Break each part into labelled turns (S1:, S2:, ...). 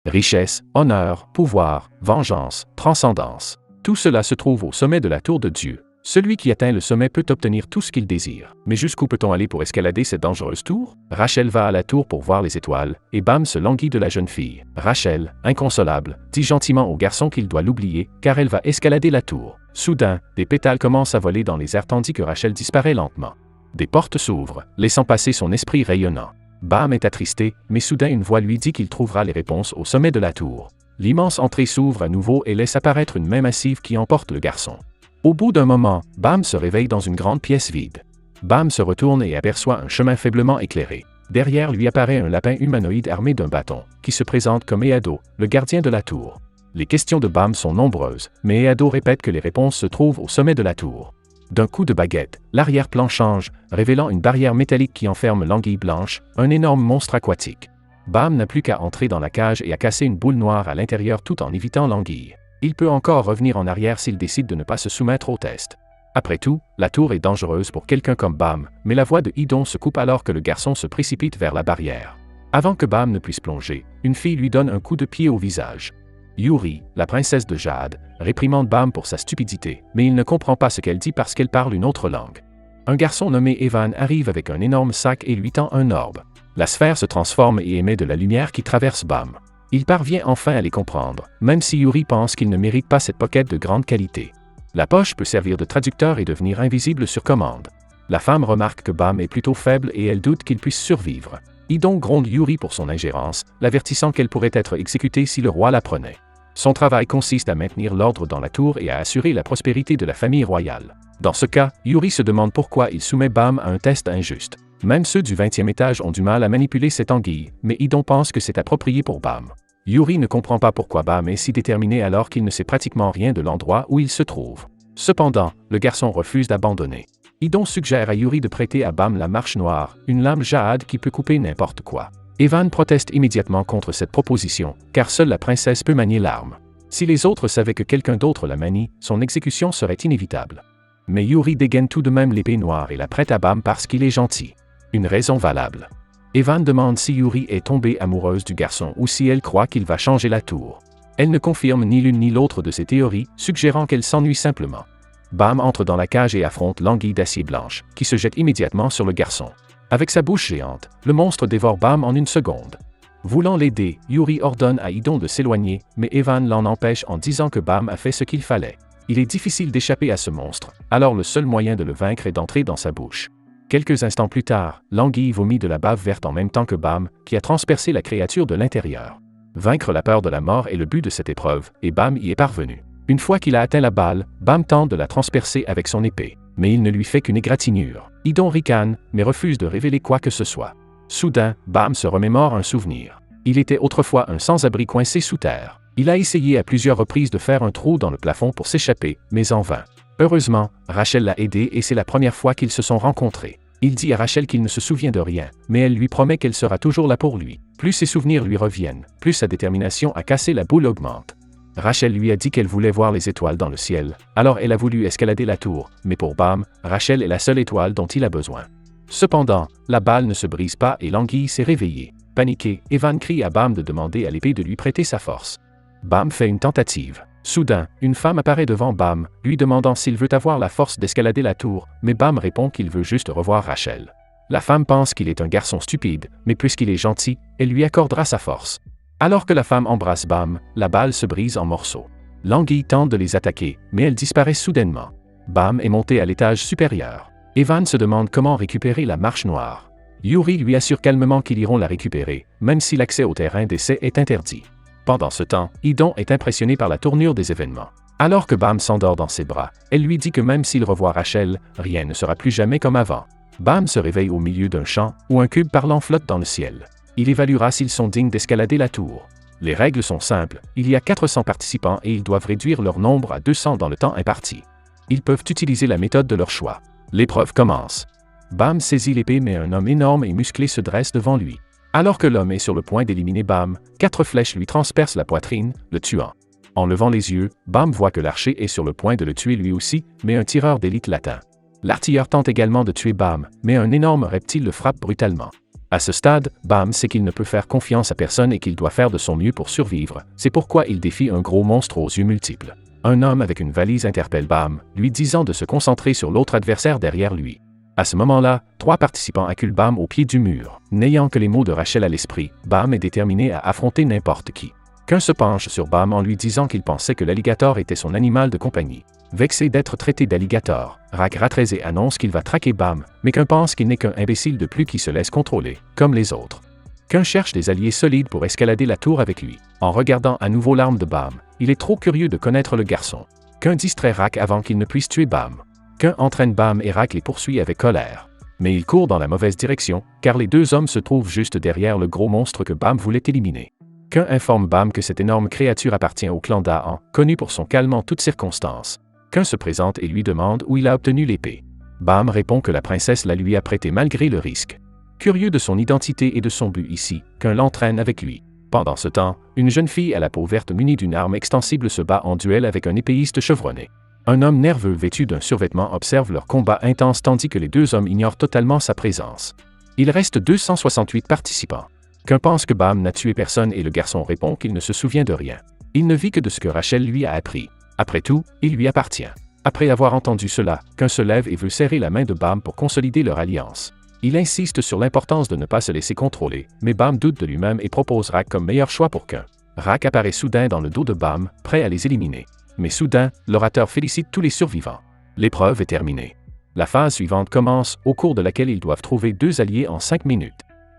S1: Richesse, honneur, pouvoir, vengeance, transcendance. Tout cela se trouve au sommet de la tour de Dieu. Celui qui atteint le sommet peut obtenir tout ce qu'il désire. Mais jusqu'où peut-on aller pour escalader cette dangereuse tour? Rachel va à la tour pour voir les étoiles, et Bam se languit de la jeune fille. Rachel, inconsolable, dit gentiment au garçon qu'il doit l'oublier, car elle va escalader la tour. Soudain, des pétales commencent à voler dans les airs tandis que Rachel disparaît lentement. Des portes s'ouvrent, laissant passer son esprit rayonnant. Bam est attristé, mais soudain une voix lui dit qu'il trouvera les réponses au sommet de la tour. L'immense entrée s'ouvre à nouveau et laisse apparaître une main massive qui emporte le garçon. Au bout d'un moment, Bam se réveille dans une grande pièce vide. Bam se retourne et aperçoit un chemin faiblement éclairé. Derrière lui apparaît un lapin humanoïde armé d'un bâton, qui se présente comme Eado, le gardien de la tour. Les questions de Bam sont nombreuses, mais Eado répète que les réponses se trouvent au sommet de la tour. D'un coup de baguette, l'arrière-plan change, révélant une barrière métallique qui enferme l'anguille blanche, un énorme monstre aquatique. Bam n'a plus qu'à entrer dans la cage et à casser une boule noire à l'intérieur tout en évitant l'anguille. Il peut encore revenir en arrière s'il décide de ne pas se soumettre au test. Après tout, la tour est dangereuse pour quelqu'un comme Bam, mais la voix de Hidon se coupe alors que le garçon se précipite vers la barrière. Avant que Bam ne puisse plonger, une fille lui donne un coup de pied au visage. Yuri, la princesse de Jade, réprimande Bam pour sa stupidité, mais il ne comprend pas ce qu'elle dit parce qu'elle parle une autre langue. Un garçon nommé Evan arrive avec un énorme sac et lui tend un orbe. La sphère se transforme et émet de la lumière qui traverse Bam. Il parvient enfin à les comprendre, même si Yuri pense qu'il ne mérite pas cette pocket de grande qualité. La poche peut servir de traducteur et devenir invisible sur commande. La femme remarque que Bam est plutôt faible et elle doute qu'il puisse survivre. Hidon gronde Yuri pour son ingérence, l'avertissant qu'elle pourrait être exécutée si le roi la prenait. Son travail consiste à maintenir l'ordre dans la tour et à assurer la prospérité de la famille royale. Dans ce cas, Yuri se demande pourquoi il soumet Bam à un test injuste. Même ceux du 20e étage ont du mal à manipuler cette anguille, mais Hidon pense que c'est approprié pour Bam. Yuri ne comprend pas pourquoi Bam est si déterminé alors qu'il ne sait pratiquement rien de l'endroit où il se trouve. Cependant, le garçon refuse d'abandonner. Hidon suggère à Yuri de prêter à Bam la marche noire, une lame jade qui peut couper n'importe quoi. Evan proteste immédiatement contre cette proposition, car seule la princesse peut manier l'arme. Si les autres savaient que quelqu'un d'autre la manie, son exécution serait inévitable. Mais Yuri dégaine tout de même l'épée noire et la prête à Bam parce qu'il est gentil. Une raison valable. Evan demande si Yuri est tombée amoureuse du garçon ou si elle croit qu'il va changer la tour. Elle ne confirme ni l'une ni l'autre de ses théories, suggérant qu'elle s'ennuie simplement. Bam entre dans la cage et affronte l'anguille d'acier blanche, qui se jette immédiatement sur le garçon. Avec sa bouche géante, le monstre dévore Bam en une seconde. Voulant l'aider, Yuri ordonne à Hidon de s'éloigner, mais Evan l'en empêche en disant que Bam a fait ce qu'il fallait. Il est difficile d'échapper à ce monstre, alors le seul moyen de le vaincre est d'entrer dans sa bouche. Quelques instants plus tard, l'anguille vomit de la bave verte en même temps que Bam, qui a transpercé la créature de l'intérieur. Vaincre la peur de la mort est le but de cette épreuve, et Bam y est parvenu. Une fois qu'il a atteint la balle, Bam tente de la transpercer avec son épée, mais il ne lui fait qu'une égratignure. Hidon ricane, mais refuse de révéler quoi que ce soit. Soudain, Bam se remémore un souvenir. Il était autrefois un sans-abri coincé sous terre. Il a essayé à plusieurs reprises de faire un trou dans le plafond pour s'échapper, mais en vain. Heureusement, Rachel l'a aidé et c'est la première fois qu'ils se sont rencontrés. Il dit à Rachel qu'il ne se souvient de rien, mais elle lui promet qu'elle sera toujours là pour lui. Plus ses souvenirs lui reviennent, plus sa détermination à casser la boule augmente. Rachel lui a dit qu'elle voulait voir les étoiles dans le ciel, alors elle a voulu escalader la tour, mais pour Bam, Rachel est la seule étoile dont il a besoin. Cependant, la balle ne se brise pas et l'anguille s'est réveillée. Paniqué, Evan crie à Bam de demander à l'épée de lui prêter sa force. Bam fait une tentative. Soudain, une femme apparaît devant Bam, lui demandant s'il veut avoir la force d'escalader la tour, mais Bam répond qu'il veut juste revoir Rachel. La femme pense qu'il est un garçon stupide, mais puisqu'il est gentil, elle lui accordera sa force. Alors que la femme embrasse Bam, la balle se brise en morceaux. L'anguille tente de les attaquer, mais elle disparaît soudainement. Bam est monté à l'étage supérieur. Evan se demande comment récupérer la marche noire. Yuri lui assure calmement qu'ils iront la récupérer, même si l'accès au terrain d'essai est interdit. Pendant ce temps, Hidon est impressionné par la tournure des événements. Alors que Bam s'endort dans ses bras, elle lui dit que même s'il revoit Rachel, rien ne sera plus jamais comme avant. Bam se réveille au milieu d'un champ, où un cube parlant flotte dans le ciel. Il évaluera s'ils sont dignes d'escalader la tour. Les règles sont simples, il y a 400 participants et ils doivent réduire leur nombre à 200 dans le temps imparti. Ils peuvent utiliser la méthode de leur choix. L'épreuve commence. Bam saisit l'épée mais un homme énorme et musclé se dresse devant lui. Alors que l'homme est sur le point d'éliminer Bam, 4 flèches lui transpercent la poitrine, le tuant. En levant les yeux, Bam voit que l'archer est sur le point de le tuer lui aussi, mais un tireur d'élite l'atteint. L'artilleur tente également de tuer Bam, mais un énorme reptile le frappe brutalement. À ce stade, Bam sait qu'il ne peut faire confiance à personne et qu'il doit faire de son mieux pour survivre, c'est pourquoi il défie un gros monstre aux yeux multiples. Un homme avec une valise interpelle Bam, lui disant de se concentrer sur l'autre adversaire derrière lui. À ce moment-là, 3 participants acculent Bam au pied du mur. N'ayant que les mots de Rachel à l'esprit, Bam est déterminé à affronter n'importe qui. Qu'un se penche sur Bam en lui disant qu'il pensait que l'alligator était son animal de compagnie. Vexé d'être traité d'alligator, Rak Rattrezé annonce qu'il va traquer Bam, mais qu'un pense qu'il n'est qu'un imbécile de plus qui se laisse contrôler, comme les autres. Qu'un cherche des alliés solides pour escalader la tour avec lui. En regardant à nouveau l'arme de Bam, il est trop curieux de connaître le garçon. Qu'un distrait Rak avant qu'il ne puisse tuer Bam. Qu'un entraîne Bam et Rak les poursuit avec colère. Mais il court dans la mauvaise direction, car les 2 hommes se trouvent juste derrière le gros monstre que Bam voulait éliminer. Qu'un informe Bam que cette énorme créature appartient au clan Daan, connu pour son calme en toutes circonstances. Qu'un se présente et lui demande où il a obtenu l'épée. Bam répond que la princesse la lui a prêtée malgré le risque. Curieux de son identité et de son but ici, qu'un l'entraîne avec lui. Pendant ce temps, une jeune fille à la peau verte munie d'une arme extensible se bat en duel avec un épéiste chevronné. Un homme nerveux vêtu d'un survêtement observe leur combat intense tandis que les 2 hommes ignorent totalement sa présence. Il reste 268 participants. Qu'un pense que Bam n'a tué personne et le garçon répond qu'il ne se souvient de rien. Il ne vit que de ce que Rachel lui a appris. Après tout, il lui appartient. Après avoir entendu cela, qu'un se lève et veut serrer la main de Bam pour consolider leur alliance. Il insiste sur l'importance de ne pas se laisser contrôler, mais Bam doute de lui-même et propose Rak comme meilleur choix pour qu'un. Rak apparaît soudain dans le dos de Bam, prêt à les éliminer. Mais soudain, l'orateur félicite tous les survivants. L'épreuve est terminée. La phase suivante commence, au cours de laquelle ils doivent trouver 2 alliés en 5 minutes.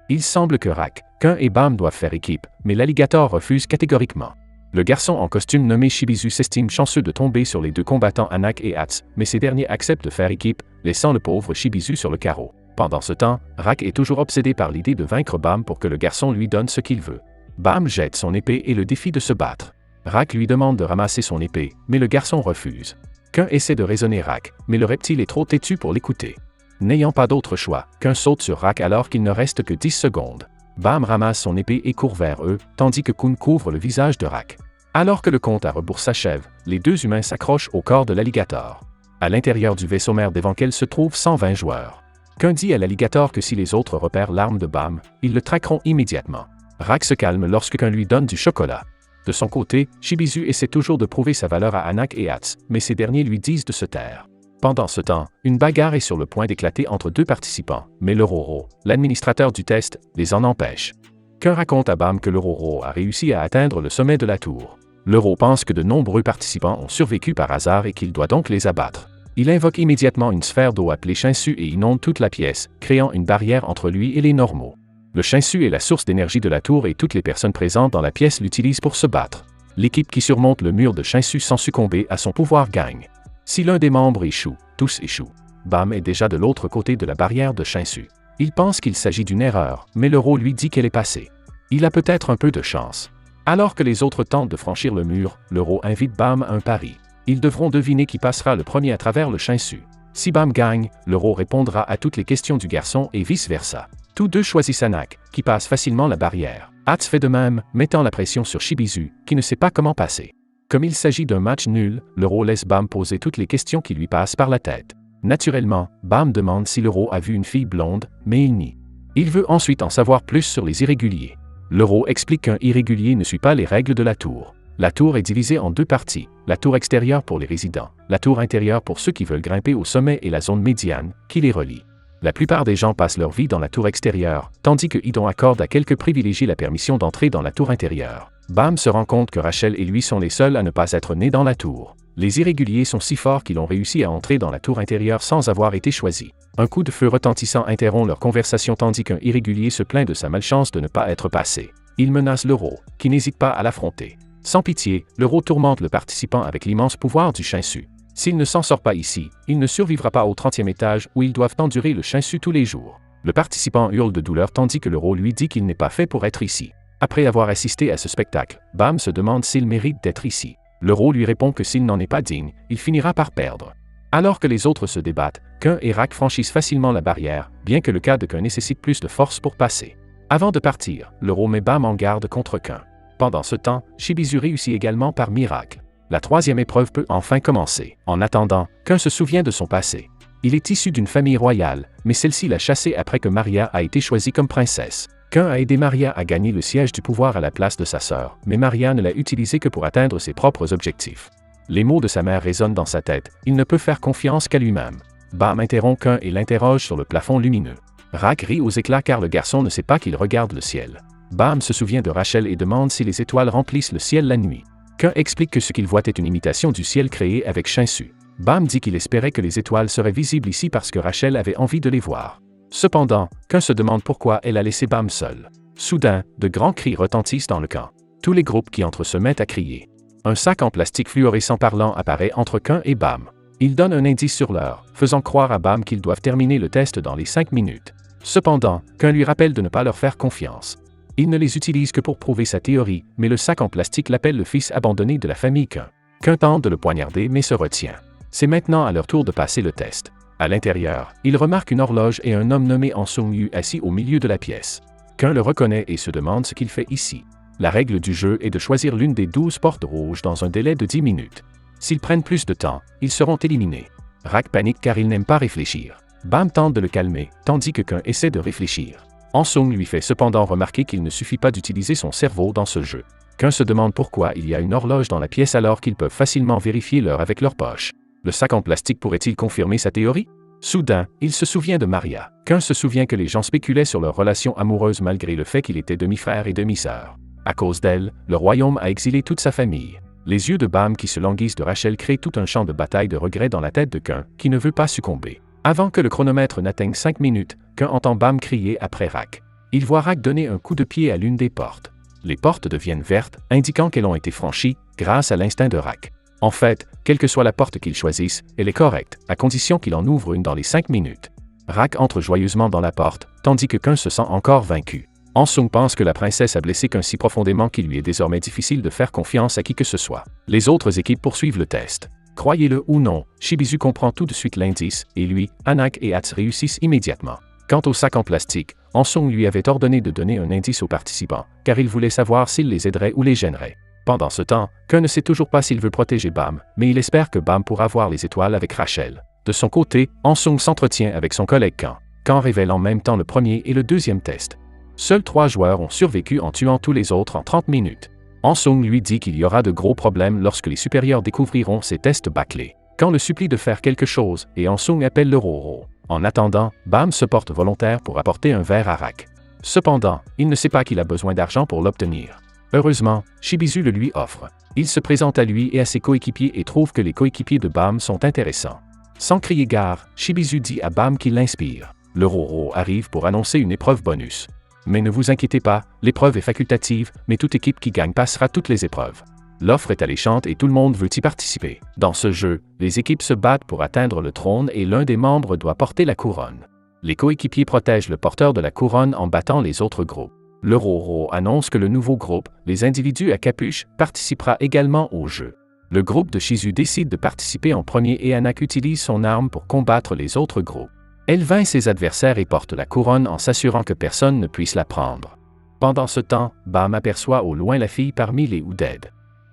S1: Il semble que Rak, Qu'un et Bam doivent faire équipe, mais l'alligator refuse catégoriquement. Le garçon en costume nommé Shibizu s'estime chanceux de tomber sur les 2 combattants Anak et Hats, mais ces derniers acceptent de faire équipe, laissant le pauvre Shibizu sur le carreau. Pendant ce temps, Rak est toujours obsédé par l'idée de vaincre Bam pour que le garçon lui donne ce qu'il veut. Bam jette son épée et le défie de se battre. Rak lui demande de ramasser son épée, mais le garçon refuse. Qu'un essaie de raisonner Rak, mais le reptile est trop têtu pour l'écouter. N'ayant pas d'autre choix, Qu'un saute sur Rak alors qu'il ne reste que 10 secondes. Bam ramasse son épée et court vers eux, tandis que Kun couvre le visage de Rak. Alors que le compte à rebours s'achève, les 2 humains s'accrochent au corps de l'alligator. À l'intérieur du vaisseau mère d'Evankel se trouvent 120 joueurs. Qu'un dit à l'alligator que si les autres repèrent l'arme de Bam, ils le traqueront immédiatement. Rak se calme lorsque Qu'un lui donne du chocolat. De son côté, Shibizu essaie toujours de prouver sa valeur à Anak et Hats, mais ces derniers lui disent de se taire. Pendant ce temps, une bagarre est sur le point d'éclater entre 2 participants, mais le Roro, l'administrateur du test, les en empêche. Qu'un raconte à Bam que le Roro a réussi à atteindre le sommet de la tour. Le Roro pense que de nombreux participants ont survécu par hasard et qu'il doit donc les abattre. Il invoque immédiatement une sphère d'eau appelée Shinsu et inonde toute la pièce, créant une barrière entre lui et les normaux. Le Shinsu est la source d'énergie de la tour et toutes les personnes présentes dans la pièce l'utilisent pour se battre. L'équipe qui surmonte le mur de Shinsu sans succomber à son pouvoir gagne. Si l'un des membres échoue, tous échouent. Bam est déjà de l'autre côté de la barrière de Shinsu. Il pense qu'il s'agit d'une erreur, mais le Roro lui dit qu'elle est passée. Il a peut-être un peu de chance. Alors que les autres tentent de franchir le mur, le Roro invite Bam à un pari. Ils devront deviner qui passera le premier à travers le Shinsu. Si Bam gagne, le Roro répondra à toutes les questions du garçon et vice-versa. Tous 2 choisissent Anak, qui passe facilement la barrière. Hats fait de même, mettant la pression sur Shibizu, qui ne sait pas comment passer. Comme il s'agit d'un match nul, le Roro laisse Bam poser toutes les questions qui lui passent par la tête. Naturellement, Bam demande si le Roro a vu une fille blonde, mais il nie. Il veut ensuite en savoir plus sur les irréguliers. Le Roro explique qu'un irrégulier ne suit pas les règles de la tour. La tour est divisée en 2 parties, la tour extérieure pour les résidents, la tour intérieure pour ceux qui veulent grimper au sommet et la zone médiane, qui les relie. La plupart des gens passent leur vie dans la tour extérieure, tandis que Idon accorde à quelques privilégiés la permission d'entrer dans la tour intérieure. Bam se rend compte que Rachel et lui sont les seuls à ne pas être nés dans la tour. Les irréguliers sont si forts qu'ils ont réussi à entrer dans la tour intérieure sans avoir été choisis. Un coup de feu retentissant interrompt leur conversation tandis qu'un irrégulier se plaint de sa malchance de ne pas être passé. Il menace le Roro, qui n'hésite pas à l'affronter. Sans pitié, le Roro tourmente le participant avec l'immense pouvoir du Shinsu. S'il ne s'en sort pas ici, il ne survivra pas au 30e étage où ils doivent endurer le Shinsu tous les jours. Le participant hurle de douleur tandis que le Roro lui dit qu'il n'est pas fait pour être ici. Après avoir assisté à ce spectacle, Bam se demande s'il mérite d'être ici. Le Roro lui répond que s'il n'en est pas digne, il finira par perdre. Alors que les autres se débattent, Qu'un et Rak franchissent facilement la barrière, bien que le cas de Qu'un nécessite plus de force pour passer. Avant de partir, le Roro met Bam en garde contre Qu'un. Pendant ce temps, Shibizu réussit également par miracle. La 3e épreuve peut enfin commencer. En attendant, Qu'un se souvient de son passé. Il est issu d'une famille royale, mais celle-ci l'a chassé après que Maria a été choisie comme princesse. Kun a aidé Maria à gagner le siège du pouvoir à la place de sa sœur, mais Maria ne l'a utilisé que pour atteindre ses propres objectifs. Les mots de sa mère résonnent dans sa tête, il ne peut faire confiance qu'à lui-même. Bam interrompt Kun et l'interroge sur le plafond lumineux. Rak rit aux éclats car le garçon ne sait pas qu'il regarde le ciel. Bam se souvient de Rachel et demande si les étoiles remplissent le ciel la nuit. Kun explique que ce qu'il voit est une imitation du ciel créé avec Shinsu. Bam dit qu'il espérait que les étoiles seraient visibles ici parce que Rachel avait envie de les voir. Cependant, Kun se demande pourquoi elle a laissé Bam seul. Soudain, de grands cris retentissent dans le camp. Tous les groupes qui entrent se mettent à crier. Un sac en plastique fluorescent parlant apparaît entre Kun et Bam. Il donne un indice sur l'heure, faisant croire à Bam qu'ils doivent terminer le test dans les 5 minutes. Cependant, Kun lui rappelle de ne pas leur faire confiance. Il ne les utilise que pour prouver sa théorie, mais le sac en plastique l'appelle le fils abandonné de la famille Kun. Kun tente de le poignarder mais se retient. C'est maintenant à leur tour de passer le test. À l'intérieur, il remarque une horloge et un homme nommé Han Sung-yu assis au milieu de la pièce. Kun le reconnaît et se demande ce qu'il fait ici. La règle du jeu est de choisir l'une des 12 portes rouges dans un délai de 10 minutes. S'ils prennent plus de temps, ils seront éliminés. Rak panique car il n'aime pas réfléchir. Bam tente de le calmer, tandis que Kun essaie de réfléchir. Han Sung lui fait cependant remarquer qu'il ne suffit pas d'utiliser son cerveau dans ce jeu. Kun se demande pourquoi il y a une horloge dans la pièce alors qu'ils peuvent facilement vérifier l'heure avec leur poche. Le sac en plastique pourrait-il confirmer sa théorie? Soudain, il se souvient de Maria. Kun se souvient que les gens spéculaient sur leur relation amoureuse malgré le fait qu'il était demi-frère et demi-sœur. À cause d'elle, le royaume a exilé toute sa famille. Les yeux de Bam qui se languissent de Rachel créent tout un champ de bataille de regret dans la tête de Kun, qui ne veut pas succomber. Avant que le chronomètre n'atteigne 5 minutes, Kun entend Bam crier après Rak. Il voit Rak donner un coup de pied à l'une des portes. Les portes deviennent vertes, indiquant qu'elles ont été franchies, grâce à l'instinct de Rak. En fait, quelle que soit la porte qu'il choisisse, elle est correcte, à condition qu'il en ouvre une dans les 5 minutes. Rak entre joyeusement dans la porte, tandis que Kun se sent encore vaincu. Han Sung pense que la princesse a blessé Kun si profondément qu'il lui est désormais difficile de faire confiance à qui que ce soit. Les autres équipes poursuivent le test. Croyez-le ou non, Shibizu comprend tout de suite l'indice, et lui, Anak et Hats réussissent immédiatement. Quant au sac en plastique, Han Sung lui avait ordonné de donner un indice aux participants, car il voulait savoir s'il les aiderait ou les gênerait. Pendant ce temps, Kun ne sait toujours pas s'il veut protéger Bam, mais il espère que Bam pourra voir les étoiles avec Rachel. De son côté, Han Sung s'entretient avec son collègue Kan révèle en même temps le premier et le deuxième test. Seuls 3 joueurs ont survécu en tuant tous les autres en 30 minutes. Han Sung lui dit qu'il y aura de gros problèmes lorsque les supérieurs découvriront ces tests bâclés. Kan le supplie de faire quelque chose et Han Sung appelle le Roro. En attendant, Bam se porte volontaire pour apporter un verre à Rak. Cependant, il ne sait pas qu'il a besoin d'argent pour l'obtenir. Heureusement, Shibizu le lui offre. Il se présente à lui et à ses coéquipiers et trouve que les coéquipiers de Bam sont intéressants. Sans crier gare, Shibizu dit à Bam qu'il l'inspire. Le Roro arrive pour annoncer une épreuve bonus. Mais ne vous inquiétez pas, l'épreuve est facultative, mais toute équipe qui gagne passera toutes les épreuves. L'offre est alléchante et tout le monde veut y participer. Dans ce jeu, les équipes se battent pour atteindre le trône et l'un des membres doit porter la couronne. Les coéquipiers protègent le porteur de la couronne en battant les autres groupes. Le Roro annonce que le nouveau groupe, les individus à capuche, participera également au jeu. Le groupe de Shizu décide de participer en premier et Anak utilise son arme pour combattre les autres groupes. Elle vainc ses adversaires et porte la couronne en s'assurant que personne ne puisse la prendre. Pendant ce temps, Bam aperçoit au loin la fille parmi les Uded.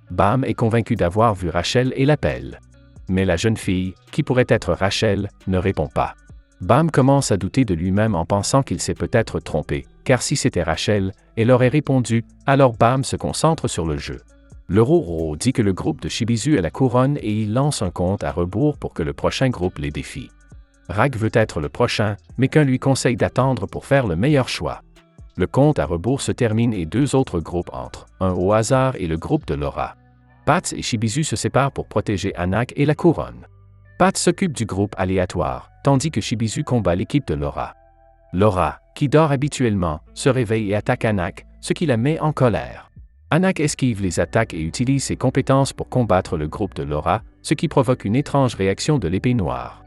S1: Bam est convaincu d'avoir vu Rachel et l'appelle. Mais la jeune fille, qui pourrait être Rachel, ne répond pas. Bam commence à douter de lui-même en pensant qu'il s'est peut-être trompé, car si c'était Rachel, elle aurait répondu, alors Bam se concentre sur le jeu. Le Roro dit que le groupe de Shibizu a la couronne et il lance un compte à rebours pour que le prochain groupe les défie. Rak veut être le prochain, mais Kun lui conseille d'attendre pour faire le meilleur choix. Le compte à rebours se termine et 2 autres groupes entrent, un au hasard et le groupe de Laura. Pat et Shibizu se séparent pour protéger Anak et la couronne. Pat s'occupe du groupe aléatoire, tandis que Shibizu combat l'équipe de Laura. Laura, qui dort habituellement, se réveille et attaque Anak, ce qui la met en colère. Anak esquive les attaques et utilise ses compétences pour combattre le groupe de Laura, ce qui provoque une étrange réaction de l'épée noire.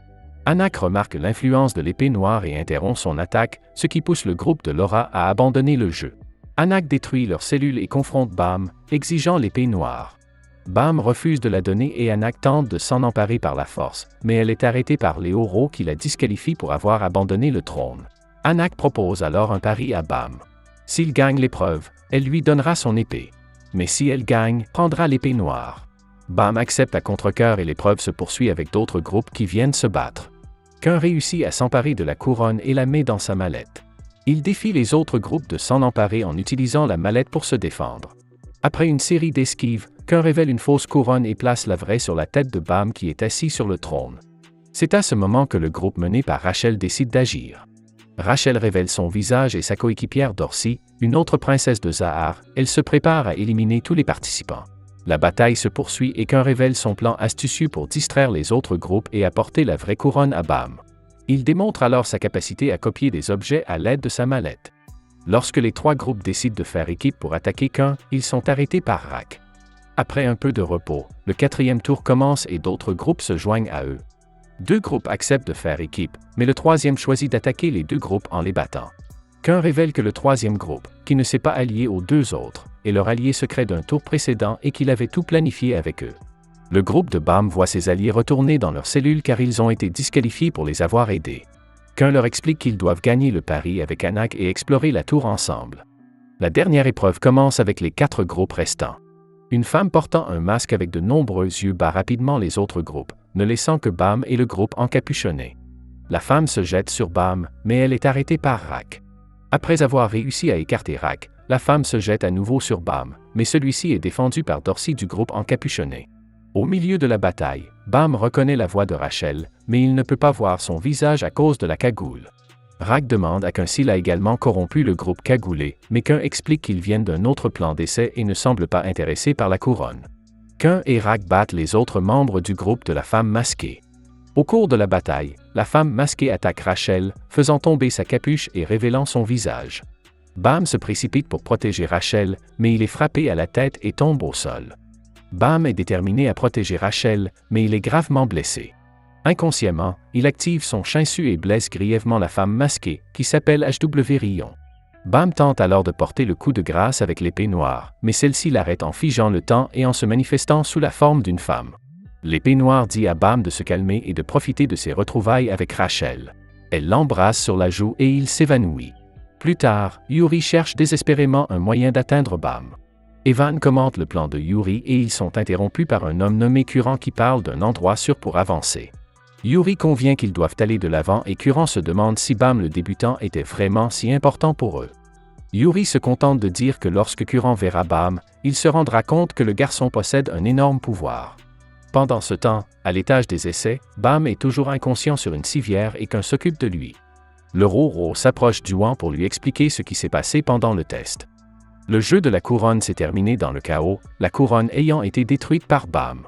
S1: Anak remarque l'influence de l'épée noire et interrompt son attaque, ce qui pousse le groupe de Laura à abandonner le jeu. Anak détruit leurs cellules et confronte Bam, exigeant l'épée noire. Bam refuse de la donner et Anak tente de s'en emparer par la force, mais elle est arrêtée par les Oro qui la disqualifient pour avoir abandonné le trône. Anak propose alors un pari à Bam. S'il gagne l'épreuve, elle lui donnera son épée. Mais si elle gagne, prendra l'épée noire. Bam accepte à contre-cœur et l'épreuve se poursuit avec d'autres groupes qui viennent se battre. Qu'un réussit à s'emparer de la couronne et la met dans sa mallette. Il défie les autres groupes de s'en emparer en utilisant la mallette pour se défendre. Après une série d'esquives, Qu'un révèle une fausse couronne et place la vraie sur la tête de Bam qui est assis sur le trône. C'est à ce moment que le groupe mené par Rachel décide d'agir. Rachel révèle son visage et sa coéquipière Dorcy, une autre princesse de Zahar. Elle se prépare à éliminer tous les participants. La bataille se poursuit et Qu'un révèle son plan astucieux pour distraire les autres groupes et apporter la vraie couronne à Bam. Il démontre alors sa capacité à copier des objets à l'aide de sa mallette. Lorsque les trois groupes décident de faire équipe pour attaquer Qu'un, ils sont arrêtés par Rak. Après un peu de repos, le 4e tour commence et d'autres groupes se joignent à eux. 2 groupes acceptent de faire équipe, mais le 3e choisit d'attaquer les 2 groupes en les battant. Qu'un révèle que le 3e groupe, qui ne s'est pas allié aux 2 autres, est leur allié secret d'un tour précédent et qu'il avait tout planifié avec eux. Le groupe de Bam voit ses alliés retourner dans leurs cellules car ils ont été disqualifiés pour les avoir aidés. Qu'un leur explique qu'ils doivent gagner le pari avec Anak et explorer la tour ensemble. La dernière épreuve commence avec les 4 groupes restants. Une femme portant un masque avec de nombreux yeux bat rapidement les autres groupes, ne laissant que Bam et le groupe encapuchonné. La femme se jette sur Bam, mais elle est arrêtée par Rak. Après avoir réussi à écarter Rak, la femme se jette à nouveau sur Bam, mais celui-ci est défendu par Dorcy du groupe encapuchonné. Au milieu de la bataille, Bam reconnaît la voix de Rachel, mais il ne peut pas voir son visage à cause de la cagoule. Rak demande à Qu'un s'il a également corrompu le groupe cagoulé, mais Qu'un explique qu'ils viennent d'un autre plan d'essai et ne semble pas intéressé par la couronne. Qu'un et Rak battent les autres membres du groupe de la femme masquée. Au cours de la bataille, la femme masquée attaque Rachel, faisant tomber sa capuche et révélant son visage. Bam se précipite pour protéger Rachel, mais il est frappé à la tête et tombe au sol. Bam est déterminé à protéger Rachel, mais il est gravement blessé. Inconsciemment, il active son chainsu et blesse grièvement la femme masquée, qui s'appelle HW Rion. Bam tente alors de porter le coup de grâce avec l'épée noire, mais celle-ci l'arrête en figeant le temps et en se manifestant sous la forme d'une femme. L'épée noire dit à Bam de se calmer et de profiter de ses retrouvailles avec Rachel. Elle l'embrasse sur la joue et il s'évanouit. Plus tard, Yuri cherche désespérément un moyen d'atteindre Bam. Evan commente le plan de Yuri et ils sont interrompus par un homme nommé Curant qui parle d'un endroit sûr pour avancer. Yuri convient qu'ils doivent aller de l'avant et Curant se demande si Bam le débutant était vraiment si important pour eux. Yuri se contente de dire que lorsque Curant verra Bam, il se rendra compte que le garçon possède un énorme pouvoir. Pendant ce temps, à l'étage des essais, Bam est toujours inconscient sur une civière et Qu'un s'occupe de lui. Le Roro s'approche d'Huan pour lui expliquer ce qui s'est passé pendant le test. Le jeu de la couronne s'est terminé dans le chaos, la couronne ayant été détruite par Bam.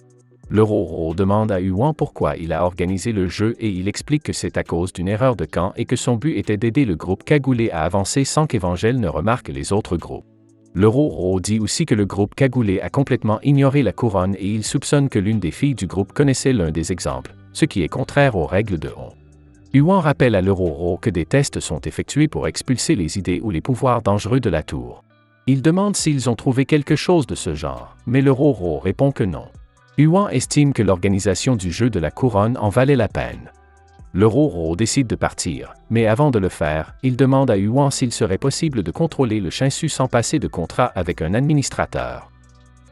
S1: Le Roro demande à Huan pourquoi il a organisé le jeu et il explique que c'est à cause d'une erreur de camp et que son but était d'aider le groupe cagoulé à avancer sans qu'Evangel ne remarque les autres groupes. Le Roro dit aussi que le groupe cagoulé a complètement ignoré la couronne et il soupçonne que l'une des filles du groupe connaissait l'un des exemples, ce qui est contraire aux règles de On. Huan rappelle à le Roro que des tests sont effectués pour expulser les idées ou les pouvoirs dangereux de la tour. Il demande s'ils ont trouvé quelque chose de ce genre, mais le Roro répond que non. Huan estime que l'organisation du jeu de la couronne en valait la peine. Le Roro décide de partir, mais avant de le faire, il demande à Huan s'il serait possible de contrôler le chainsu sans passer de contrat avec un administrateur.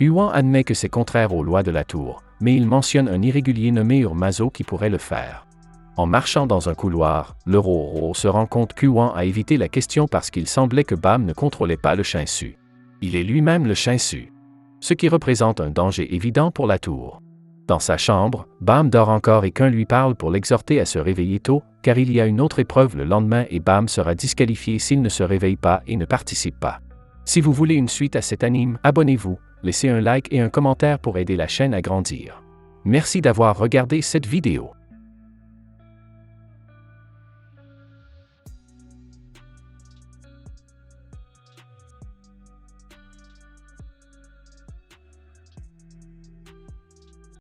S1: Huan admet que c'est contraire aux lois de la tour, mais il mentionne un irrégulier nommé Urmazo qui pourrait le faire. En marchant dans un couloir, le Roro se rend compte qu'Huan a évité la question parce qu'il semblait que Bam ne contrôlait pas le chainsu. Il est lui-même le chainsu, ce qui représente un danger évident pour la tour. Dans sa chambre, Bam dort encore et Qu'un lui parle pour l'exhorter à se réveiller tôt, car il y a une autre épreuve le lendemain et Bam sera disqualifié s'il ne se réveille pas et ne participe pas. Si vous voulez une suite à cet anime, abonnez-vous, laissez un like et un commentaire pour aider la chaîne à grandir. Merci d'avoir regardé cette vidéo.